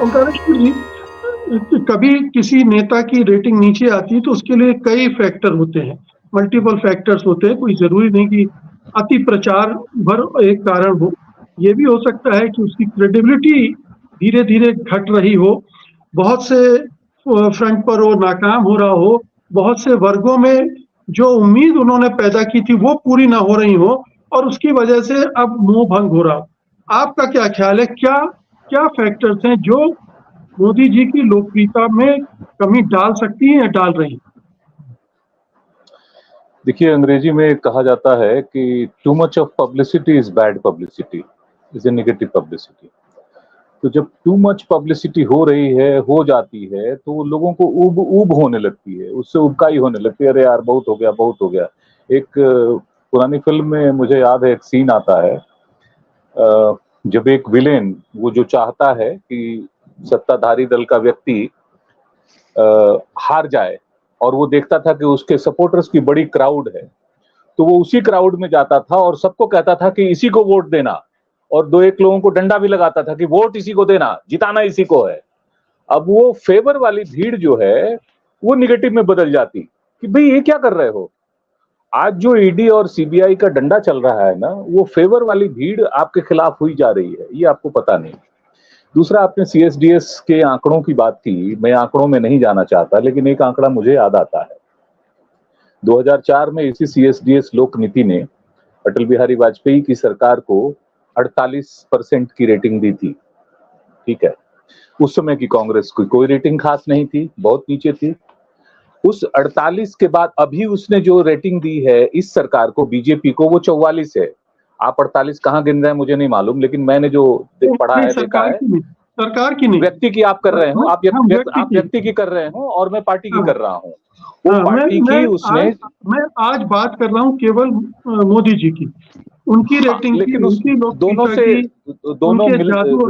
ओंकार जी, कभी किसी नेता की रेटिंग नीचे आती है तो उसके लिए कई फैक्टर होते हैं, मल्टीपल फैक्टर्स होते हैं। कोई जरूरी नहीं कि अति प्रचार भर एक कारण हो। ये भी हो सकता है कि उसकी क्रेडिबिलिटी धीरे धीरे घट रही हो, बहुत से फ्रंट पर वो नाकाम हो रहा हो, बहुत से वर्गों में जो उम्मीद उन्होंने पैदा की थी वो पूरी ना हो रही हो, और उसकी वजह से अब मोह भंग हो रहा हो। आपका क्या ख्याल है, क्या क्या फैक्टर्स हैं जो मोदी जी की लोकप्रियता में कमी डाल सकती है या डाल रही है? देखिए, अंग्रेजी में कहा जाता है कि too much of publicity is bad publicity, is a negative publicity. तो जब टू मच पब्लिसिटी हो रही है, हो जाती है, तो लोगों को ऊब ऊब होने लगती है, उससे उबकाई होने लगती है। अरे यार, बहुत हो गया, बहुत हो गया। एक पुरानी फिल्म में मुझे याद है, एक सीन आता है, जब एक विलेन वो जो चाहता है कि सत्ताधारी दल का व्यक्ति हार जाए, और वो देखता था कि उसके सपोर्टर्स की बड़ी क्राउड है, तो वो उसी क्राउड में जाता था और सबको कहता था कि इसी को वोट देना, और दो एक लोगों को डंडा भी लगाता था कि वोट इसी को देना, जिताना इसी को है। अब वो फेवर वाली भीड़ जो है वो निगेटिव में बदल जाती कि भाई ये क्या कर रहे हो। आज जो ईडी और सीबीआई का डंडा चल रहा है ना, वो फेवर वाली भीड़ आपके खिलाफ हुई जा रही है, ये आपको पता नहीं। दूसरा, आपने सीएसडीएस के आंकड़ों की बात की, मैं आंकड़ों में नहीं जाना चाहता, लेकिन एक आंकड़ा मुझे याद आता है। 2004 में इसी सीएसडीएस लोक नीति ने अटल बिहारी वाजपेयी की सरकार को 48% की रेटिंग दी थी। ठीक है, उस समय की कांग्रेस की कोई रेटिंग खास नहीं थी, बहुत नीचे थी। उस 48 के बाद अभी उसने जो रेटिंग दी है इस सरकार को, बीजेपी को, वो 44 है। आप 48 कहां गिन रहे हैं मुझे नहीं मालूम, लेकिन मैंने जो पढ़ा है, देखा है। सरकार की नहीं, व्यक्ति की आप कर रहे हो, आप व्यक्ति की कर रहे हो, और मैं पार्टी की कर रहा हूँ। वो पार्टी की उसने, मैं आज बात कर रहा हूँ केवल मोदी जी की, उनकी रेटिंग लेकिन की, उस दोनों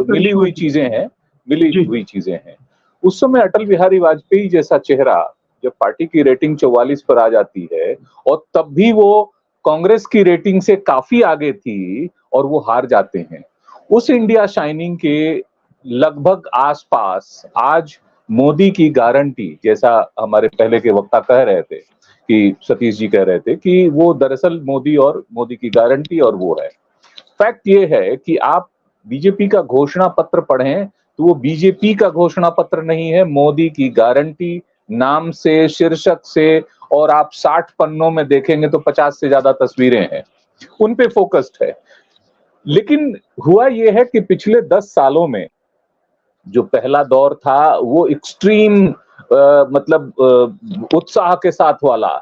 मिली हुई चीजें हैं, मिली हुई चीजें हैं। उस समय अटल बिहारी वाजपेयी जैसा चेहरा, जब पार्टी की रेटिंग 44 पर आ जाती है, और तब भी वो कांग्रेस की रेटिंग से काफी आगे थी, और वो हार जाते हैं, उस इंडिया शाइनिंग के लगभग आसपास आज मोदी की गारंटी, जैसा हमारे पहले के वक्ता कह रहे थे, कि सतीश जी कह रहे थे कि वो दरअसल मोदी और मोदी की गारंटी, और वो है। फैक्ट ये है कि आप बीजेपी का घोषणा पत्र पढ़ें तो वो बीजेपी का घोषणा पत्र नहीं है, मोदी की गारंटी नाम से, शीर्षक से, और आप 60 पन्नों में देखेंगे तो 50 से ज्यादा तस्वीरें हैं, उन पे फोकस्ड है। लेकिन हुआ ये है कि पिछले 10 सालों में जो पहला दौर था वो एक्सट्रीम मतलब उत्साह के साथ वाला,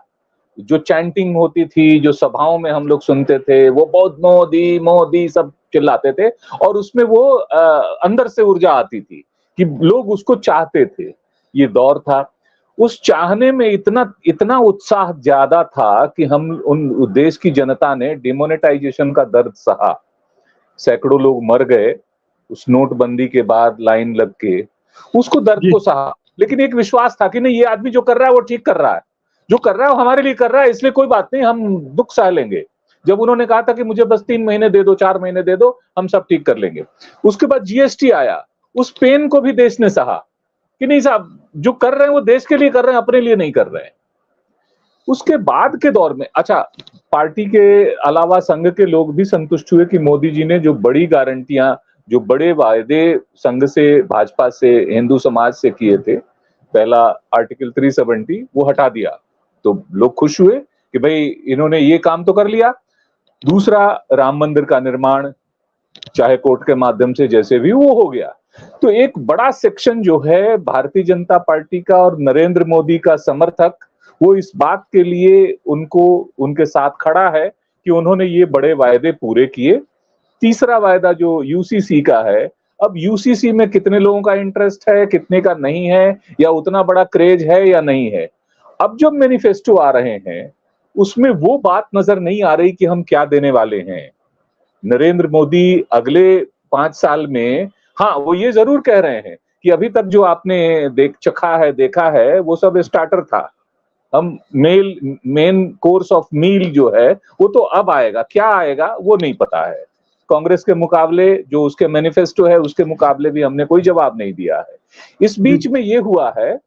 जो चैंटिंग होती थी, जो सभाओं में हम लोग सुनते थे, वो बहुत मोदी मोदी सब चिल्लाते थे, और उसमें वो अंदर से ऊर्जा आती थी कि लोग उसको चाहते थे। ये दौर था, उस चाहने में इतना इतना उत्साह ज्यादा था कि हम उन देश की जनता ने डिमोनेटाइजेशन का दर्द सहा। सैकड़ों लोग मर गए उस नोटबंदी के बाद लाइन लग के, उसको दर्द को सहा, लेकिन एक विश्वास था कि नहीं, ये आदमी जो कर रहा है वो ठीक कर रहा है, जो कर रहा है वो हमारे लिए कर रहा है, इसलिए कोई बात नहीं, हम दुख सह लेंगे। जब उन्होंने कहा था कि मुझे बस 3 महीने दे दो, 4 महीने दे दो, हम सब ठीक कर लेंगे। उसके बाद जीएसटी आया, उस पेन को भी देश ने सहा कि नहीं साहब, जो कर रहे हैं वो देश के लिए कर रहे हैं, अपने लिए नहीं कर रहे हैं। उसके बाद के दौर में, अच्छा, पार्टी के अलावा संघ के लोग भी संतुष्ट हुए कि मोदी जी ने जो बड़ी गारंटियां, जो बड़े वायदे संघ से, भाजपा से, हिंदू समाज से किए थे, पहला आर्टिकल 370 वो हटा दिया, तो लोग खुश हुए कि भाई इन्होंने ये काम तो कर लिया। दूसरा, राम मंदिर का निर्माण, चाहे कोर्ट के माध्यम से, जैसे भी वो हो गया। तो एक बड़ा सेक्शन जो है भारतीय जनता पार्टी का और नरेंद्र मोदी का समर्थक, वो इस बात के लिए उनको उनके साथ खड़ा है कि उन्होंने ये बड़े वायदे पूरे किए। तीसरा वायदा जो यूसीसी का है, अब यूसीसी में कितने लोगों का इंटरेस्ट है, कितने का नहीं है, या उतना बड़ा क्रेज है या नहीं है। अब जो मैनिफेस्टो आ रहे हैं उसमें वो बात नजर नहीं आ रही कि हम क्या देने वाले हैं। नरेंद्र मोदी अगले 5 साल में, हाँ, वो ये जरूर कह रहे हैं कि अभी तक जो आपने देखा है वो सब स्टार्टर था, हम मेन कोर्स ऑफ मील जो है वो तो अब आएगा, क्या आएगा वो नहीं पता है। कांग्रेस के मुकाबले, जो उसके मैनिफेस्टो है उसके मुकाबले भी हमने कोई जवाब नहीं दिया है। इस बीच में ये हुआ है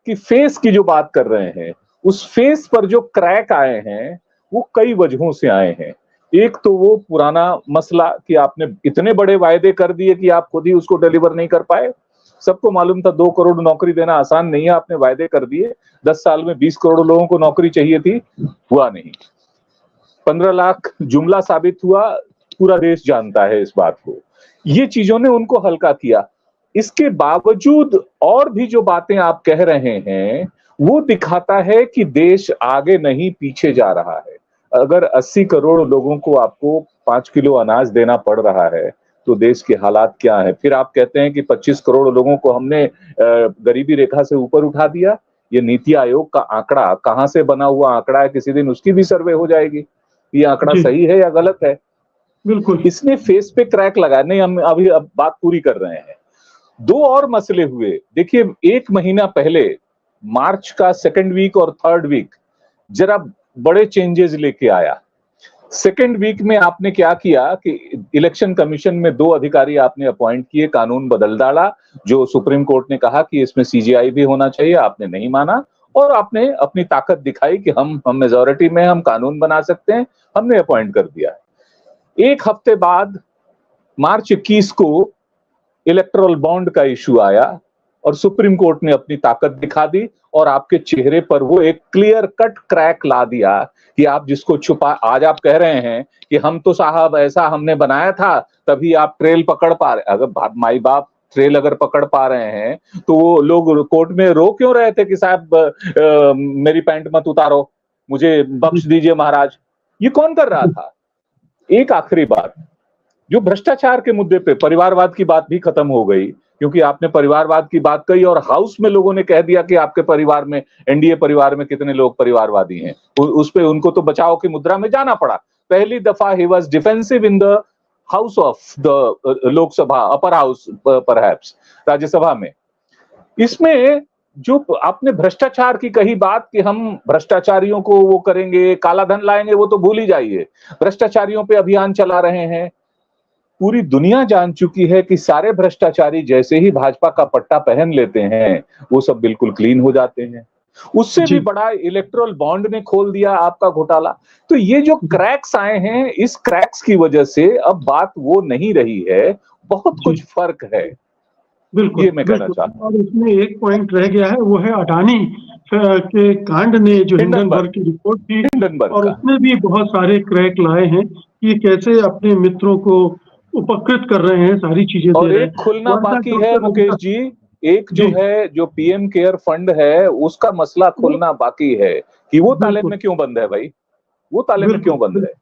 कि फेस की जो बात कर रहे हैं, उस फेस पर जो क्रैक आए हैं वो कई वजहों से आए हैं। एक तो वो पुराना मसला कि आपने इतने बड़े वायदे कर दिए कि आप खुद ही उसको डिलीवर नहीं कर पाए। सबको मालूम था 2 करोड़ नौकरी देना आसान नहीं है, आपने वायदे कर दिए। 10 साल में 20 करोड़ लोगों को नौकरी चाहिए थी, हुआ नहीं। 15 लाख जुमला साबित हुआ, पूरा देश जानता है इस बात को। ये चीजों ने उनको हल्का किया। इसके बावजूद और भी जो बातें आप कह रहे हैं वो दिखाता है कि देश आगे नहीं पीछे जा रहा है। अगर 80 करोड़ लोगों को आपको 5 किलो अनाज देना पड़ रहा है तो देश के हालात क्या है? फिर आप कहते हैं कि 25 करोड़ लोगों को हमने गरीबी रेखा से ऊपर उठा दिया। ये नीति आयोग का आंकड़ा कहां से बना हुआ आंकड़ा है, किसी दिन उसकी भी सर्वे हो जाएगी, ये आंकड़ा सही है या गलत है। बिल्कुल इसने फेस पे क्रैक लगाया। नहीं, हम अभी अब बात पूरी कर रहे हैं। 2 और मसले हुए। देखिए, 1 महीना पहले मार्च का 2nd वीक और 3rd वीक जरा बड़े चेंजेस लेके आया। 2nd वीक में आपने क्या किया कि इलेक्शन कमीशन में 2 अधिकारी आपने अपॉइंट किए, कानून बदल डाला। जो सुप्रीम कोर्ट ने कहा कि इसमें सीजीआई भी होना चाहिए, आपने नहीं माना और आपने अपनी ताकत दिखाई कि हम मेजॉरिटी में हम कानून बना सकते हैं, हमने अपॉइंट कर दिया। 1 हफ्ते बाद मार्च 21 को इलेक्टोरल बॉन्ड का इशू आया और सुप्रीम कोर्ट ने अपनी ताकत दिखा दी और आपके चेहरे पर वो एक क्लियर कट क्रैक ला दिया कि आप जिसको छुपा, आज आप कह रहे हैं कि हम तो साहब ऐसा हमने बनाया था तभी आप ट्रेल पकड़ पा रहे। अगर माई बाप ट्रेल अगर पकड़ पा रहे हैं तो वो लोग कोर्ट में रो क्यों रहे थे कि साहब मेरी पैंट मत उतारो, मुझे बख्श दीजिए महाराज। ये कौन कर रहा था? एक आखिरी बात, जो भ्रष्टाचार के मुद्दे पे परिवारवाद की बात भी खत्म हो गई, क्योंकि आपने परिवारवाद की बात कही और हाउस में लोगों ने कह दिया कि आपके परिवार में, एनडीए परिवार में कितने लोग परिवारवादी हैं। उस पे उनको तो बचाव की मुद्रा में जाना पड़ा। पहली दफा he was defensive in the house of the Lok Sabha, upper house perhaps, Rajya Sabha में। इसमें जो आपने भ्रष्टाचार की कही बात कि हम भ्रष्टाचारियों को वो करेंगे, काला धन लाएंगे, वो तो भूल ही जाइए। भ्रष्टाचारियों पे अभियान चला रहे हैं। पूरी दुनिया जान चुकी है कि सारे भ्रष्टाचारी जैसे ही भाजपा का पट्टा पहन लेते हैं वो सब बिल्कुल क्लीन हो जाते हैं। उससे भी बड़ा इलेक्टोरल बॉन्ड ने खोल दिया आपका घोटाला। तो ये जो क्रैक्स आए हैं, इस क्रैक्स की वजह से अब बात वो नहीं रही है, बहुत कुछ फर्क है। बिल्कुल, ये मैं कहना चाहता हूं। और इसमें एक पॉइंट रह गया है, वो है अडानी के कांड ने, जो हिंडनबर्ग की रिपोर्ट थी, और उसमें भी बहुत सारे क्रैक लाए हैं कि ये कैसे अपने मित्रों को उपकृत कर रहे हैं, सारी चीजें और दे रहे हैं। एक खुलना बाकी है मुकेश जी, एक जो है जो पीएम केयर फंड है उसका मसला खुलना बाकी है कि वो ताले में क्यों बंद है भाई, वो ताले में क्यों बंद है।